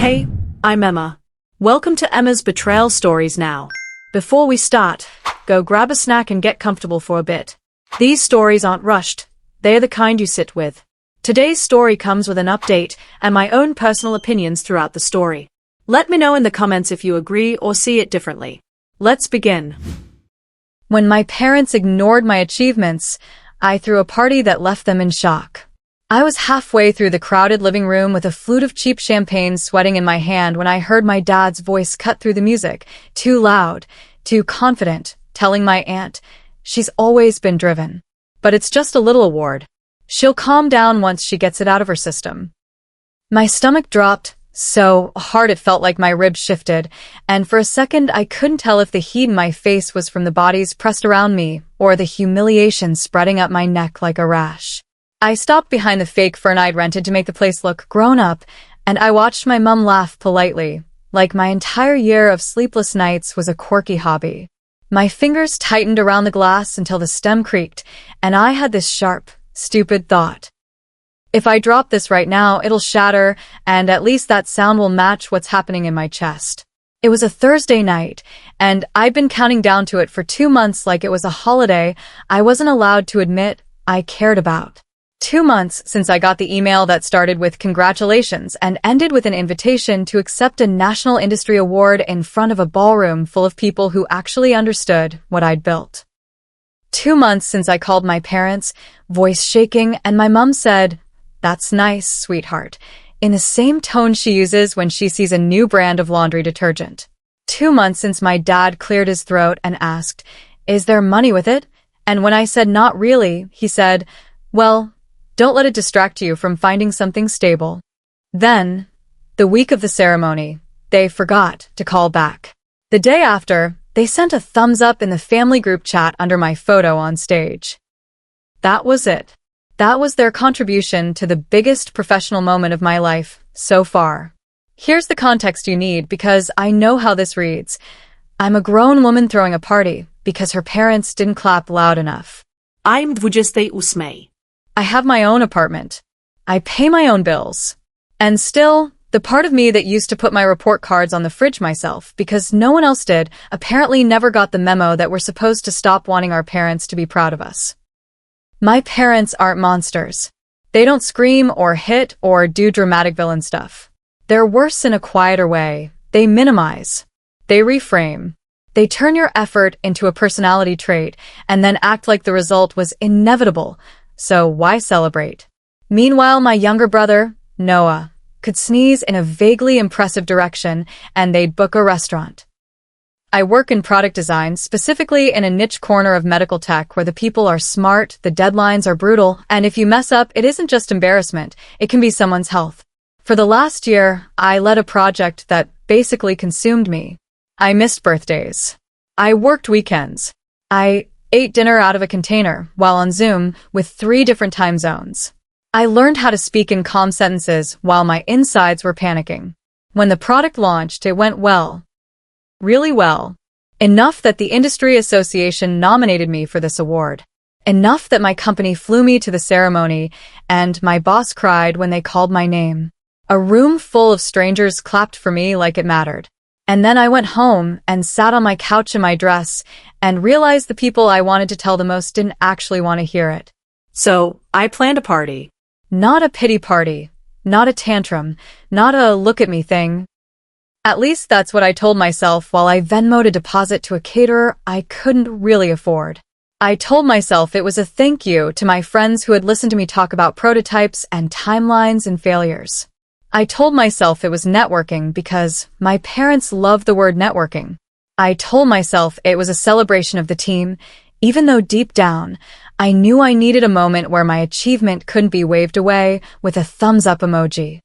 Hey, I'm Emma. Welcome to Emma's Betrayal Stories now. Before we start, go grab a snack and get comfortable for a bit. These stories aren't rushed. They're the kind you sit with. Today's story comes with an update and my own personal opinions throughout the story. Let me know in the comments if you agree or see it differently. Let's begin. When my parents ignored my achievements, I threw a party that left them in shock. I was halfway through the crowded living room with a flute of cheap champagne sweating in my hand when I heard my dad's voice cut through the music, too loud, too confident, telling my aunt, "She's always been driven. But it's just a little award. She'll calm down once she gets it out of her system." My stomach dropped so hard it felt like my ribs shifted, and for a second I couldn't tell if the heat in my face was from the bodies pressed around me or the humiliation spreading up my neck like a rash. I stopped behind the fake fern I'd rented to make the place look grown up, and I watched my mum laugh politely, like my entire year of sleepless nights was a quirky hobby. My fingers tightened around the glass until the stem creaked, and I had this sharp, stupid thought. If I drop this right now, it'll shatter, and at least that sound will match what's happening in my chest. It was a Thursday night, and I'd been counting down to it for 2 months like it was a holiday I wasn't allowed to admit I cared about. 2 months since I got the email that started with congratulations and ended with an invitation to accept a national industry award in front of a ballroom full of people who actually understood what I'd built. 2 months since I called my parents, voice shaking, and my mum said, "That's nice, sweetheart," in the same tone she uses when she sees a new brand of laundry detergent. 2 months since my dad cleared his throat and asked, "Is there money with it?" And when I said not really, he said, "Well, don't let it distract you from finding something stable." Then, the week of the ceremony, they forgot to call back. The day after, they sent a thumbs up in the family group chat under my photo on stage. That was it. That was their contribution to the biggest professional moment of my life so far. Here's the context you need because I know how this reads. I'm a grown woman throwing a party because her parents didn't clap loud enough. I'm 28. I have my own apartment. I pay my own bills. And still, the part of me that used to put my report cards on the fridge myself because no one else did apparently never got the memo that we're supposed to stop wanting our parents to be proud of us. My parents aren't monsters. They don't scream or hit or do dramatic villain stuff. They're worse in a quieter way. They minimize. They reframe. They turn your effort into a personality trait and then act like the result was inevitable. So why celebrate? Meanwhile, my younger brother, Noah, could sneeze in a vaguely impressive direction and they'd book a restaurant. I work in product design, specifically in a niche corner of medical tech where the people are smart, the deadlines are brutal, and if you mess up, it isn't just embarrassment, it can be someone's health. For the last year, I led a project that basically consumed me. I missed birthdays. I worked weekends. I ate dinner out of a container while on Zoom with 3 different time zones. I learned how to speak in calm sentences while my insides were panicking. When the product launched, it went well. Really well. Enough that the industry association nominated me for this award. Enough that my company flew me to the ceremony and my boss cried when they called my name. A room full of strangers clapped for me like it mattered. And then I went home and sat on my couch in my dress and realized the people I wanted to tell the most didn't actually want to hear it. So, I planned a party. Not a pity party. Not a tantrum. Not a look at me thing. At least that's what I told myself while I Venmo'd a deposit to a caterer I couldn't really afford. I told myself it was a thank you to my friends who had listened to me talk about prototypes and timelines and failures. I told myself it was networking because my parents love the word networking. I told myself it was a celebration of the team, even though deep down, I knew I needed a moment where my achievement couldn't be waved away with a thumbs up emoji.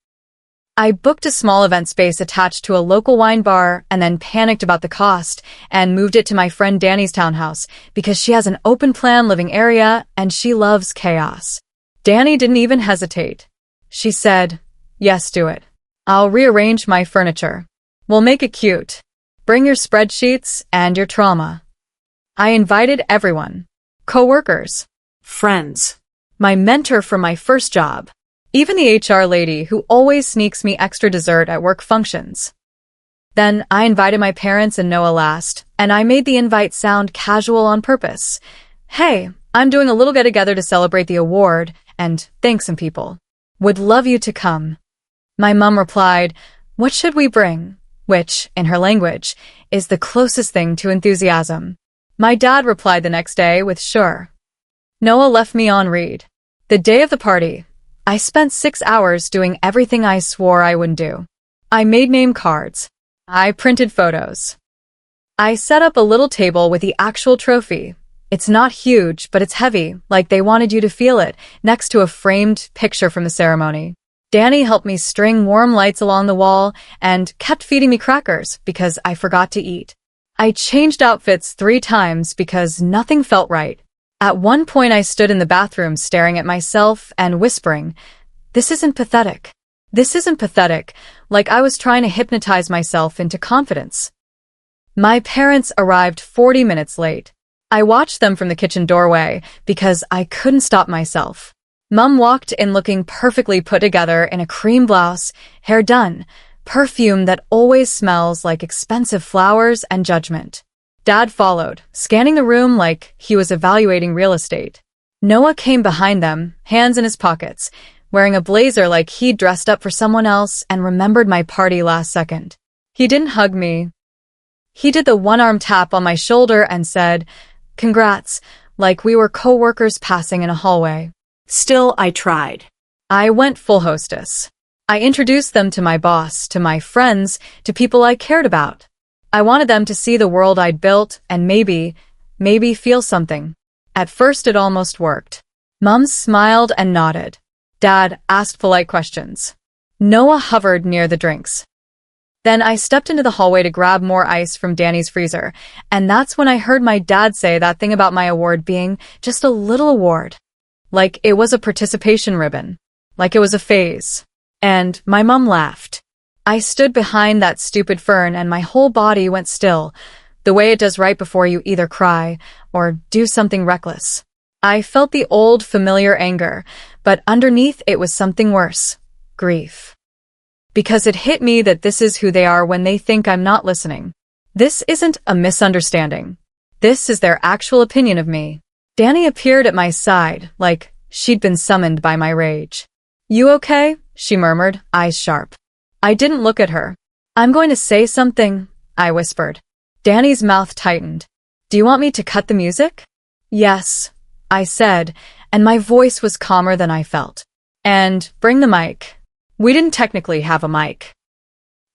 I booked a small event space attached to a local wine bar and then panicked about the cost and moved it to my friend Danny's townhouse because she has an open plan living area and she loves chaos. Danny didn't even hesitate. She said, "Yes, do it. I'll rearrange my furniture. We'll make it cute. Bring your spreadsheets and your trauma." I invited everyone. Coworkers. Friends. My mentor from my first job. Even the HR lady who always sneaks me extra dessert at work functions. Then I invited my parents and Noah last, and I made the invite sound casual on purpose. Hey, I'm doing a little get-together to celebrate the award, and thank some people. Would love you to come. My mom replied, what should we bring? Which, in her language, is the closest thing to enthusiasm. My dad replied the next day with sure. Noah left me on read. The day of the party, I spent 6 hours doing everything I swore I wouldn't do. I made name cards. I printed photos. I set up a little table with the actual trophy. It's not huge, but it's heavy, like they wanted you to feel it, next to a framed picture from the ceremony. Danny helped me string warm lights along the wall and kept feeding me crackers because I forgot to eat. I changed outfits 3 times because nothing felt right. At one point I stood in the bathroom staring at myself and whispering, this isn't pathetic. This isn't pathetic, like I was trying to hypnotize myself into confidence. My parents arrived 40 minutes late. I watched them from the kitchen doorway because I couldn't stop myself. Mom walked in looking perfectly put together in a cream blouse, hair done, perfume that always smells like expensive flowers and judgment. Dad followed, scanning the room like he was evaluating real estate. Noah came behind them, hands in his pockets, wearing a blazer like he'd dressed up for someone else and remembered my party last second. He didn't hug me. He did the one-arm tap on my shoulder and said, congrats, like we were co-workers passing in a hallway. Still, I tried. I went full hostess. I introduced them to my boss, to my friends, to people I cared about. I wanted them to see the world I'd built and maybe feel something. At first it almost worked. Mom smiled and nodded. Dad asked polite questions. Noah hovered near the drinks. Then I stepped into the hallway to grab more ice from Danny's freezer, and that's when I heard my dad say that thing about my award being just a little award. Like it was a participation ribbon. Like it was a phase. And my mom laughed. I stood behind that stupid fern and my whole body went still, the way it does right before you either cry or do something reckless. I felt the old familiar anger, but underneath it was something worse. Grief. Because it hit me that this is who they are when they think I'm not listening. This isn't a misunderstanding. This is their actual opinion of me. Danny appeared at my side, like she'd been summoned by my rage. You okay? She murmured, eyes sharp. I didn't look at her. I'm going to say something, I whispered. Danny's mouth tightened. Do you want me to cut the music? Yes, I said, and my voice was calmer than I felt. And bring the mic. We didn't technically have a mic.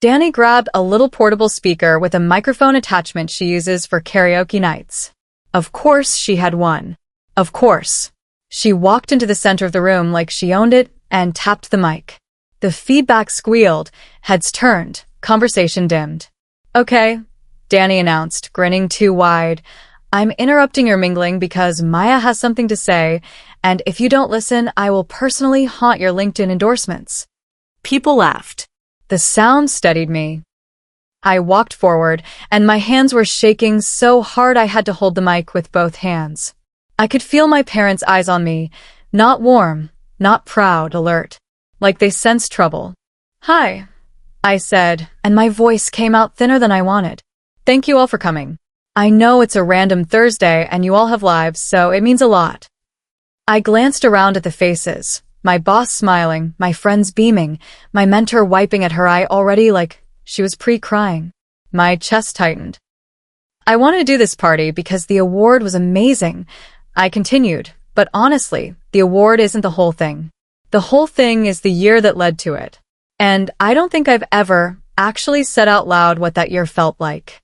Danny grabbed a little portable speaker with a microphone attachment she uses for karaoke nights. Of course she had one. Of course. She walked into the center of the room like she owned it and tapped the mic. The feedback squealed, heads turned, conversation dimmed. Okay, Danny announced, grinning too wide. I'm interrupting your mingling because Maya has something to say, and if you don't listen, I will personally haunt your LinkedIn endorsements. People laughed. The sound steadied me. I walked forward, and my hands were shaking so hard I had to hold the mic with both hands. I could feel my parents' eyes on me, not warm, not proud, alert, like they sensed trouble. Hi, I said, and my voice came out thinner than I wanted. Thank you all for coming. I know it's a random Thursday and you all have lives, so it means a lot. I glanced around at the faces, my boss smiling, my friends beaming, my mentor wiping at her eye already like she was pre-crying. My chest tightened. I wanted to do this party because the award was amazing. I continued, but honestly, the award isn't the whole thing. The whole thing is the year that led to it. And I don't think I've ever actually said out loud what that year felt like.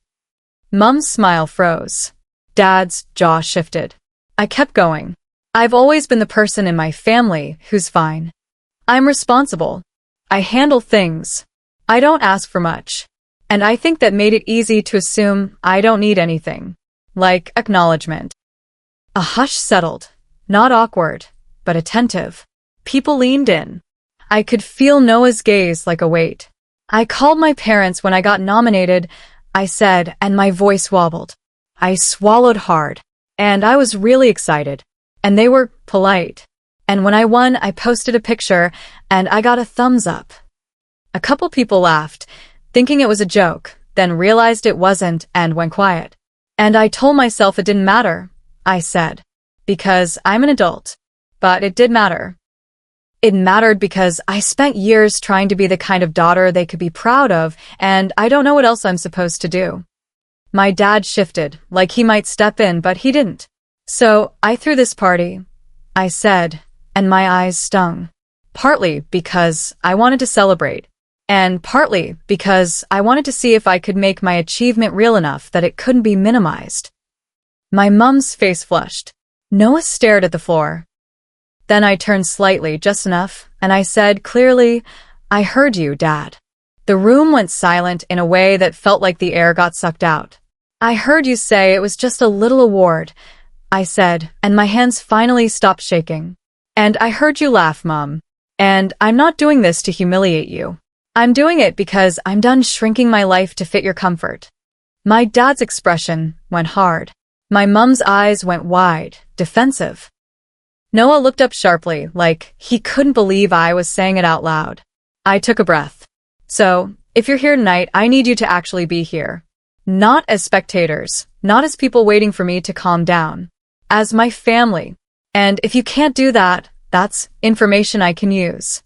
Mom's smile froze. Dad's jaw shifted. I kept going. I've always been the person in my family who's fine. I'm responsible. I handle things. I don't ask for much. And I think that made it easy to assume I don't need anything. Like acknowledgement. A hush settled. Not awkward, but attentive. People leaned in. I could feel Noah's gaze like a weight. I called my parents when I got nominated, I said, and my voice wobbled. I swallowed hard. And I was really excited. And they were polite. And when I won, I posted a picture, and I got a thumbs up. A couple people laughed, thinking it was a joke, then realized it wasn't and went quiet. And I told myself it didn't matter, I said, because I'm an adult. But it did matter. It mattered because I spent years trying to be the kind of daughter they could be proud of, and I don't know what else I'm supposed to do. My dad shifted, like he might step in, but he didn't. So I threw this party, I said, and my eyes stung. Partly because I wanted to celebrate, and partly because I wanted to see if I could make my achievement real enough that it couldn't be minimized. My mom's face flushed. Noah stared at the floor. Then I turned slightly, just enough, and I said clearly, "I heard you, Dad." The room went silent in a way that felt like the air got sucked out. "I heard you say it was just a little award," I said, and my hands finally stopped shaking. "And I heard you laugh, Mom. And I'm not doing this to humiliate you. I'm doing it because I'm done shrinking my life to fit your comfort." My dad's expression went hard. My mom's eyes went wide, defensive. Noah looked up sharply, like he couldn't believe I was saying it out loud. I took a breath. "So, if you're here tonight, I need you to actually be here. Not as spectators, not as people waiting for me to calm down. As my family. And if you can't do that, that's information I can use."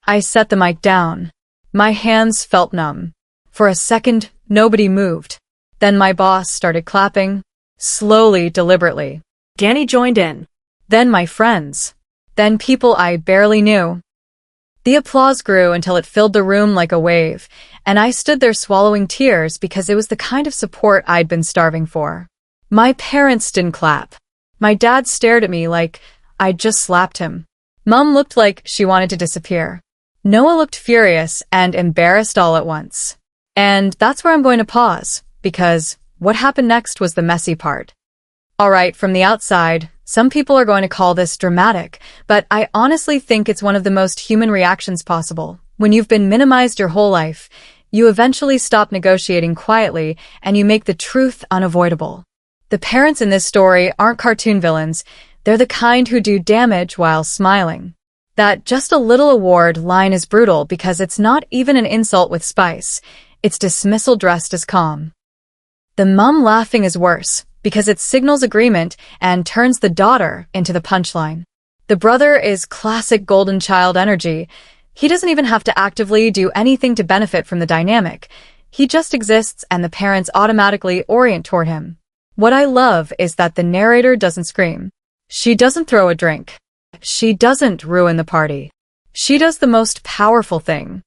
I set the mic down. My hands felt numb. For a second, nobody moved. Then my boss started clapping. Slowly, deliberately. Danny joined in. Then my friends. Then people I barely knew. The applause grew until it filled the room like a wave, and I stood there swallowing tears because it was the kind of support I'd been starving for. My parents didn't clap. My dad stared at me like I'd just slapped him. Mom looked like she wanted to disappear. Noah looked furious and embarrassed all at once. And that's where I'm going to pause, because what happened next was the messy part. Alright, from the outside, some people are going to call this dramatic, but I honestly think it's one of the most human reactions possible. When you've been minimized your whole life, you eventually stop negotiating quietly and you make the truth unavoidable. The parents in this story aren't cartoon villains. They're the kind who do damage while smiling. That "just a little award" line is brutal because it's not even an insult with spice. It's dismissal dressed as calm. The mom laughing is worse, because it signals agreement and turns the daughter into the punchline. The brother is classic golden child energy. He doesn't even have to actively do anything to benefit from the dynamic. He just exists and the parents automatically orient toward him. What I love is that the narrator doesn't scream. She doesn't throw a drink. She doesn't ruin the party. She does the most powerful thing.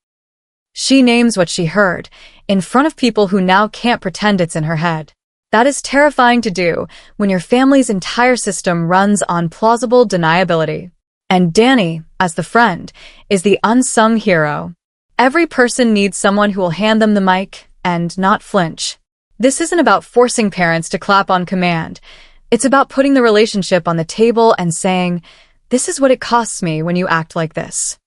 She names what she heard, in front of people who now can't pretend it's in her head. That is terrifying to do when your family's entire system runs on plausible deniability. And Danny, as the friend, is the unsung hero. Every person needs someone who will hand them the mic and not flinch. This isn't about forcing parents to clap on command. It's about putting the relationship on the table and saying, "This is what it costs me when you act like this."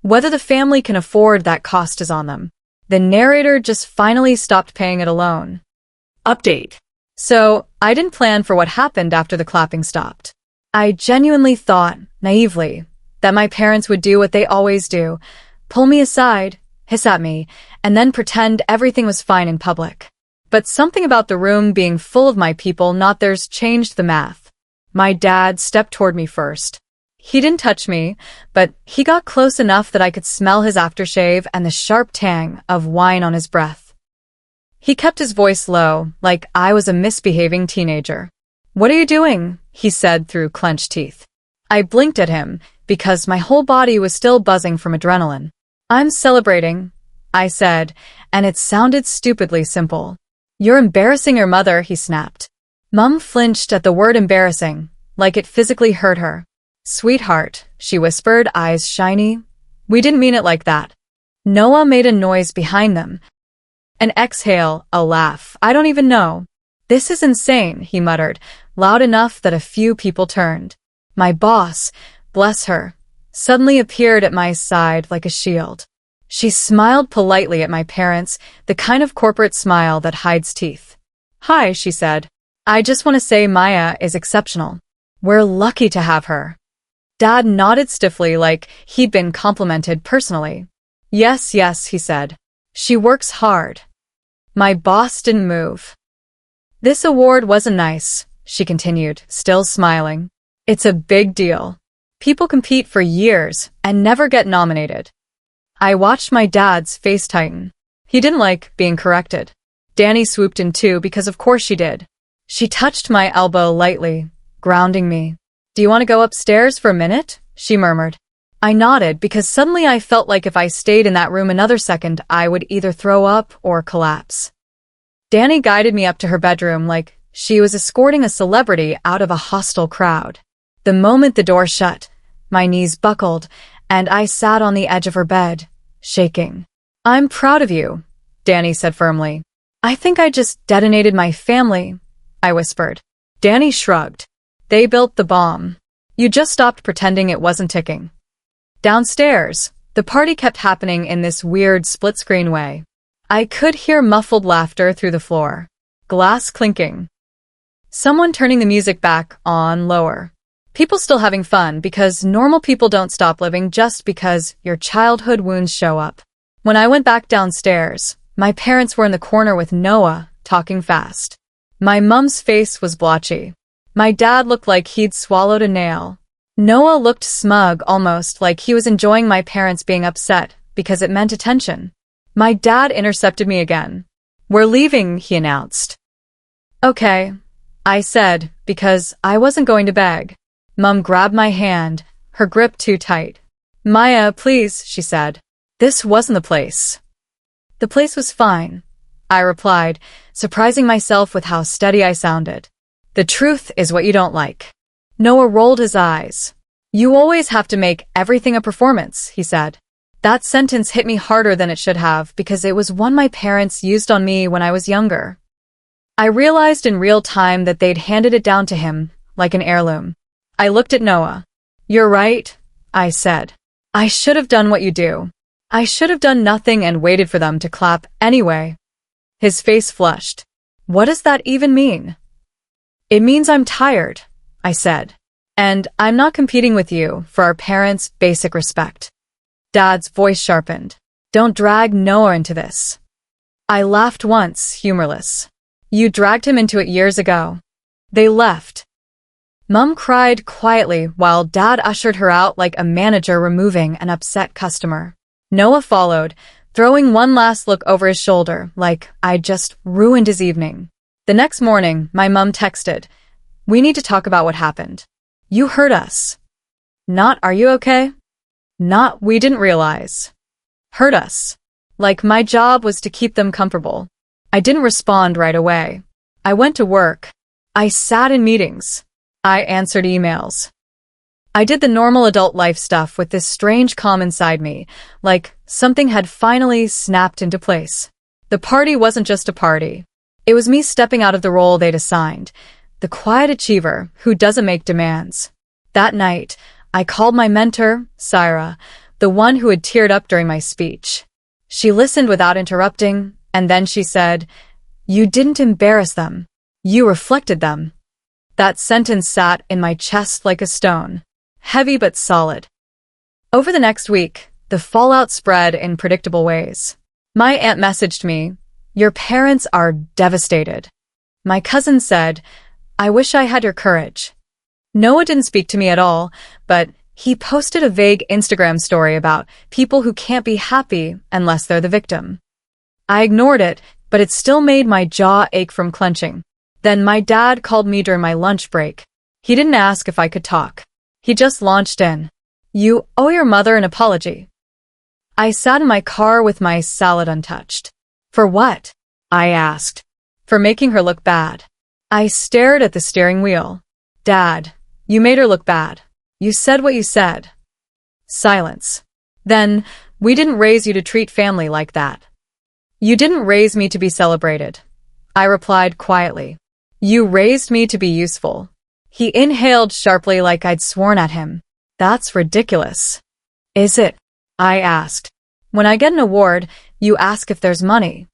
Whether the family can afford that cost is on them. The narrator just finally stopped paying it alone. Update. So, I didn't plan for what happened after the clapping stopped. I genuinely thought, naively, that my parents would do what they always do, pull me aside, hiss at me, and then pretend everything was fine in public. But something about the room being full of my people, not theirs, changed the math. My dad stepped toward me first. He didn't touch me, but he got close enough that I could smell his aftershave and the sharp tang of wine on his breath. He kept his voice low, like I was a misbehaving teenager. "What are you doing?" he said through clenched teeth. I blinked at him, because my whole body was still buzzing from adrenaline. "I'm celebrating," I said, and it sounded stupidly simple. "You're embarrassing your mother," he snapped. Mum flinched at the word embarrassing, like it physically hurt her. "Sweetheart," she whispered, eyes shiny. "We didn't mean it like that." Noah made a noise behind them. An exhale, a laugh. "I don't even know." "This is insane," he muttered, loud enough that a few people turned. My boss, bless her, suddenly appeared at my side like a shield. She smiled politely at my parents, the kind of corporate smile that hides teeth. "Hi," she said. "I just want to say Maya is exceptional. We're lucky to have her." Dad nodded stiffly like he'd been complimented personally. Yes, yes, he said. She works hard. My boss didn't move. This award wasn't nice, she continued, still smiling. It's a big deal. People compete for years and never get nominated. I watched my dad's face tighten. He didn't like being corrected. Danny swooped in too because of course she did. She touched my elbow lightly, grounding me. Do you want to go upstairs for a minute? She murmured. I nodded because suddenly I felt like if I stayed in that room another second, I would either throw up or collapse. Danny guided me up to her bedroom like she was escorting a celebrity out of a hostile crowd. The moment the door shut, my knees buckled, and I sat on the edge of her bed, shaking. I'm proud of you, Danny said firmly. I think I just detonated my family, I whispered. Danny shrugged. They built the bomb. You just stopped pretending it wasn't ticking. Downstairs, the party kept happening in this weird split-screen way. I could hear muffled laughter through the floor. Glass clinking. Someone turning the music back on lower. People still having fun because normal people don't stop living just because your childhood wounds show up. When I went back downstairs, my parents were in the corner with Noah, talking fast. My mum's face was blotchy. My dad looked like he'd swallowed a nail. Noah looked smug, almost like he was enjoying my parents being upset because it meant attention. My dad intercepted me again. We're leaving, he announced. Okay, I said, because I wasn't going to beg. Mum grabbed my hand, her grip too tight. Maya, please, she said. This wasn't the place. The place was fine, I replied, surprising myself with how steady I sounded. The truth is what you don't like. Noah rolled his eyes. You always have to make everything a performance, he said. That sentence hit me harder than it should have because it was one my parents used on me when I was younger. I realized in real time that they'd handed it down to him, like an heirloom. I looked at Noah. You're right, I said. I should have done what you do. I should have done nothing and waited for them to clap anyway. His face flushed. What does that even mean? It means I'm tired, I said. And I'm not competing with you for our parents' basic respect. Dad's voice sharpened. Don't drag Noah into this. I laughed once, humorless. You dragged him into it years ago. They left. Mum cried quietly while Dad ushered her out like a manager removing an upset customer. Noah followed, throwing one last look over his shoulder like I'd just ruined his evening. The next morning, my mum texted, We need to talk about what happened. You hurt us. Not, are you okay? Not, we didn't realize. Hurt us. Like my job was to keep them comfortable. I didn't respond right away. I went to work. I sat in meetings. I answered emails. I did the normal adult life stuff with this strange calm inside me, like something had finally snapped into place. The party wasn't just a party. It was me stepping out of the role they'd assigned, the quiet achiever who doesn't make demands. That night, I called my mentor, Syra, the one who had teared up during my speech. She listened without interrupting, and then she said, You didn't embarrass them. You reflected them. That sentence sat in my chest like a stone, heavy but solid. Over the next week, the fallout spread in predictable ways. My aunt messaged me, Your parents are devastated. My cousin said, I wish I had your courage. Noah didn't speak to me at all, but he posted a vague Instagram story about people who can't be happy unless they're the victim. I ignored it, but it still made my jaw ache from clenching. Then my dad called me during my lunch break. He didn't ask if I could talk. He just launched in. You owe your mother an apology. I sat in my car with my salad untouched. For what? I asked. For making her look bad. I stared at the steering wheel. Dad, you made her look bad. You said what you said. Silence. Then, we didn't raise you to treat family like that. You didn't raise me to be celebrated. I replied quietly. You raised me to be useful. He inhaled sharply like I'd sworn at him. That's ridiculous. Is it? I asked. When I get an award, you ask if there's money.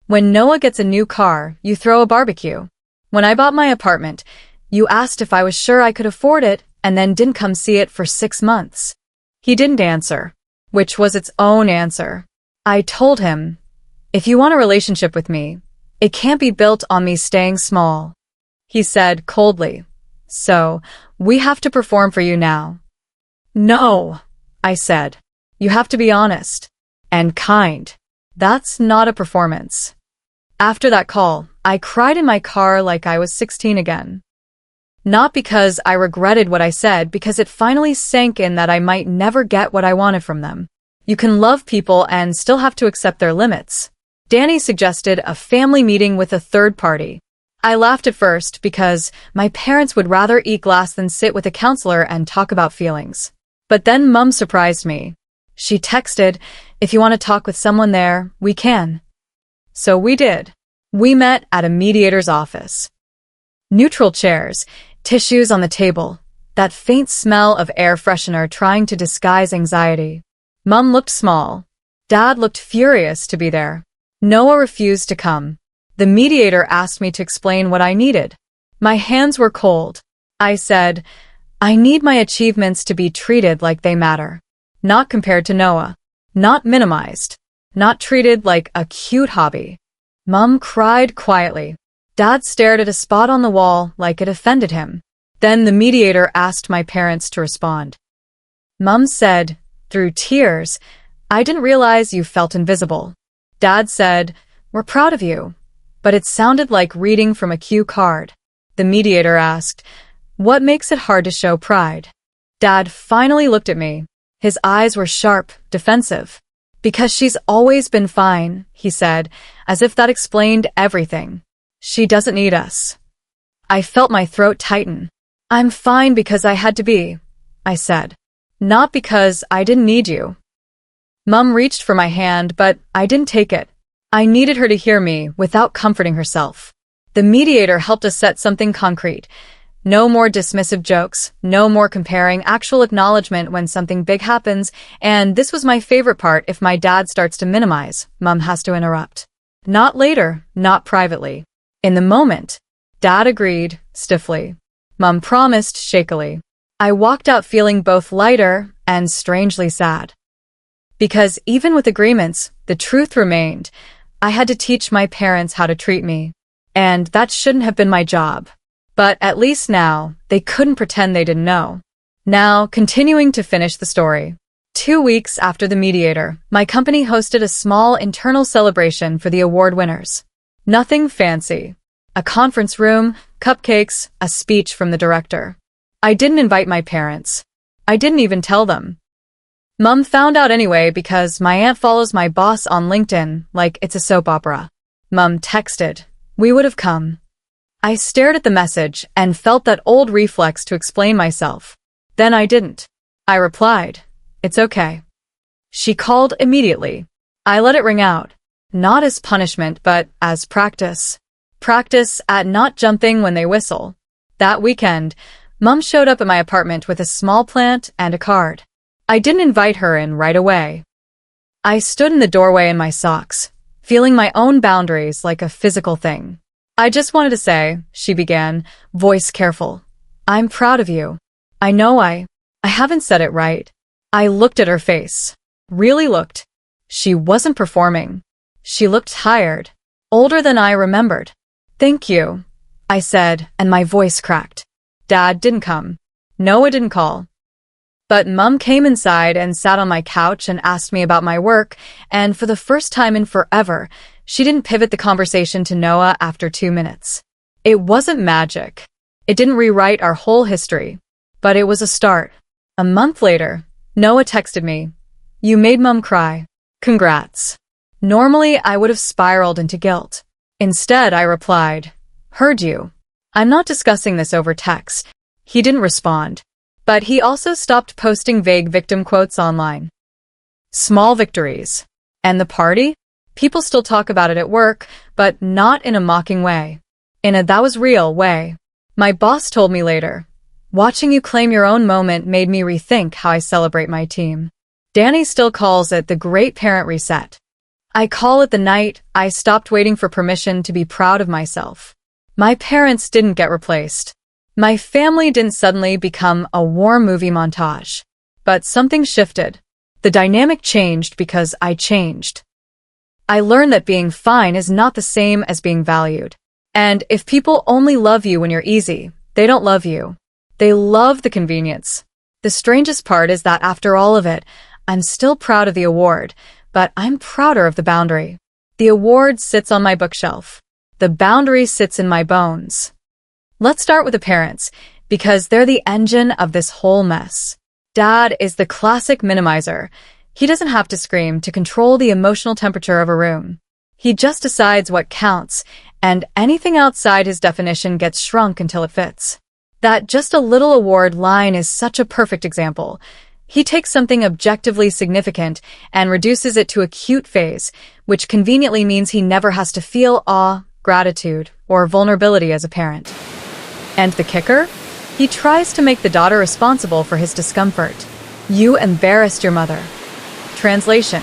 When Noah gets a new car, you throw a barbecue. When I bought my apartment, you asked if I was sure I could afford it and then didn't come see it for 6 months. He didn't answer, which was its own answer. I told him, if you want a relationship with me, it can't be built on me staying small. He said coldly, so, we have to perform for you now. No, I said. You have to be honest. And kind. That's not a performance. After that call, I cried in my car like I was 16 again. Not because I regretted what I said, because it finally sank in that I might never get what I wanted from them. You can love people and still have to accept their limits. Danny suggested a family meeting with a third party. I laughed at first because my parents would rather eat glass than sit with a counselor and talk about feelings. But then Mum surprised me. She texted, if you want to talk with someone there, we can. So we did. We met at a mediator's office. Neutral chairs, tissues on the table, that faint smell of air freshener trying to disguise anxiety. Mum looked small. Dad looked furious to be there. Noah refused to come. The mediator asked me to explain what I needed. My hands were cold. I said, I need my achievements to be treated like they matter. Not compared to Noah. Not minimized. Not treated like a cute hobby. Mum cried quietly. Dad stared at a spot on the wall like it offended him. Then the mediator asked my parents to respond. Mum said, through tears, I didn't realize you felt invisible. Dad said, we're proud of you. But it sounded like reading from a cue card. The mediator asked, what makes it hard to show pride? Dad finally looked at me. His eyes were sharp, defensive. Because she's always been fine, he said, as if that explained everything. She doesn't need us. I felt my throat tighten. I'm fine because I had to be, I said. Not because I didn't need you. Mum reached for my hand, but I didn't take it. I needed her to hear me without comforting herself. The mediator helped us set something concrete. No more dismissive jokes, no more comparing, actual acknowledgement when something big happens, and this was my favorite part: if my dad starts to minimize, Mum has to interrupt. Not later, not privately. In the moment. Dad agreed, stiffly. Mum promised, shakily. I walked out feeling both lighter and strangely sad. Because even with agreements, the truth remained. I had to teach my parents how to treat me. And that shouldn't have been my job. But at least now, they couldn't pretend they didn't know. Now, continuing to finish the story. 2 weeks after the mediator, my company hosted a small internal celebration for the award winners. Nothing fancy. A conference room, cupcakes, a speech from the director. I didn't invite my parents. I didn't even tell them. Mum found out anyway because my aunt follows my boss on LinkedIn like it's a soap opera. Mum texted, we would have come. I stared at the message and felt that old reflex to explain myself. Then I didn't. I replied, it's okay. She called immediately. I let it ring out. Not as punishment, but as practice. Practice at not jumping when they whistle. That weekend, Mum showed up at my apartment with a small plant and a card. I didn't invite her in right away. I stood in the doorway in my socks, feeling my own boundaries like a physical thing. I just wanted to say, she began, voice careful. I'm proud of you. I know I haven't said it right. I looked at her face. Really looked. She wasn't performing. She looked tired. Older than I remembered. Thank you, I said, and my voice cracked. Dad didn't come. Noah didn't call. But Mum came inside and sat on my couch and asked me about my work, and for the first time in forever, she didn't pivot the conversation to Noah after 2 minutes. It wasn't magic. It didn't rewrite our whole history. But it was a start. A month later, Noah texted me, you made Mum cry. Congrats. Normally, I would have spiraled into guilt. Instead, I replied, heard you. I'm not discussing this over text. He didn't respond. But he also stopped posting vague victim quotes online. Small victories. And the party? People still talk about it at work, but not in a mocking way. In a that was real way. My boss told me later, watching you claim your own moment made me rethink how I celebrate my team. Danny still calls it the great parent reset. I call it the night I stopped waiting for permission to be proud of myself. My parents didn't get replaced. My family didn't suddenly become a war movie montage. But something shifted. The dynamic changed because I changed. I learned that being fine is not the same as being valued. And if people only love you when you're easy, they don't love you. They love the convenience. The strangest part is that after all of it, I'm still proud of the award, but I'm prouder of the boundary. The award sits on my bookshelf. The boundary sits in my bones. Let's start with the parents, because they're the engine of this whole mess. Dad is the classic minimizer. He doesn't have to scream to control the emotional temperature of a room. He just decides what counts, and anything outside his definition gets shrunk until it fits. That just a little award line is such a perfect example. He takes something objectively significant and reduces it to a cute phase, which conveniently means he never has to feel awe, gratitude, or vulnerability as a parent. And the kicker? He tries to make the daughter responsible for his discomfort. You embarrassed your mother. Translation: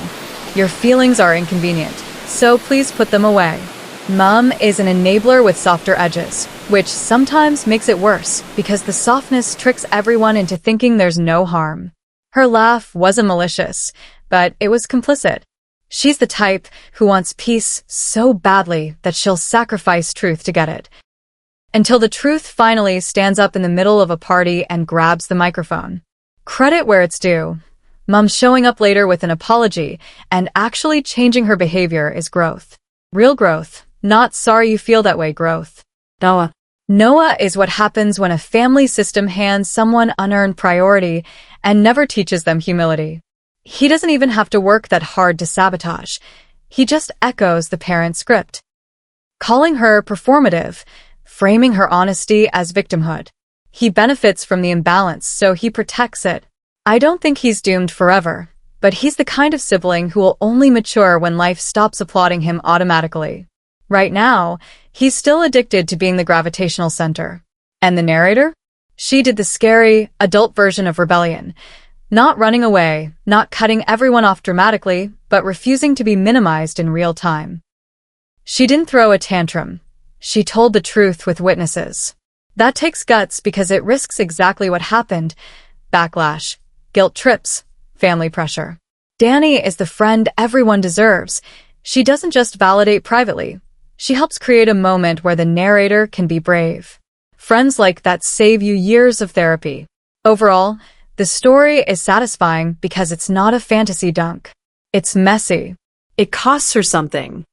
your feelings are inconvenient, so please put them away. Mom is an enabler with softer edges, which sometimes makes it worse because the softness tricks everyone into thinking there's no harm. Her laugh wasn't malicious, but it was complicit. She's the type who wants peace so badly that she'll sacrifice truth to get it. Until the truth finally stands up in the middle of a party and grabs the microphone. Credit where it's due. Mom showing up later with an apology and actually changing her behavior is growth. Real growth, not sorry you feel that way growth. Noah is what happens when a family system hands someone unearned priority and never teaches them humility. He doesn't even have to work that hard to sabotage. He just echoes the parent script. Calling her performative, framing her honesty as victimhood. He benefits from the imbalance, so he protects it. I don't think he's doomed forever, but he's the kind of sibling who will only mature when life stops applauding him automatically. Right now, he's still addicted to being the gravitational center. And the narrator? She did the scary, adult version of rebellion. Not running away, not cutting everyone off dramatically, but refusing to be minimized in real time. She didn't throw a tantrum. She told the truth with witnesses. That takes guts because it risks exactly what happened. Backlash, guilt trips, family pressure. Danny is the friend everyone deserves. She doesn't just validate privately. She helps create a moment where the narrator can be brave. Friends like that save you years of therapy. Overall, the story is satisfying because it's not a fantasy dunk. It's messy. It costs her something.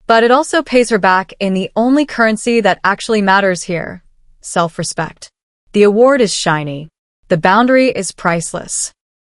But it also pays her back in the only currency that actually matters here: self-respect. The award is shiny. The boundary is priceless.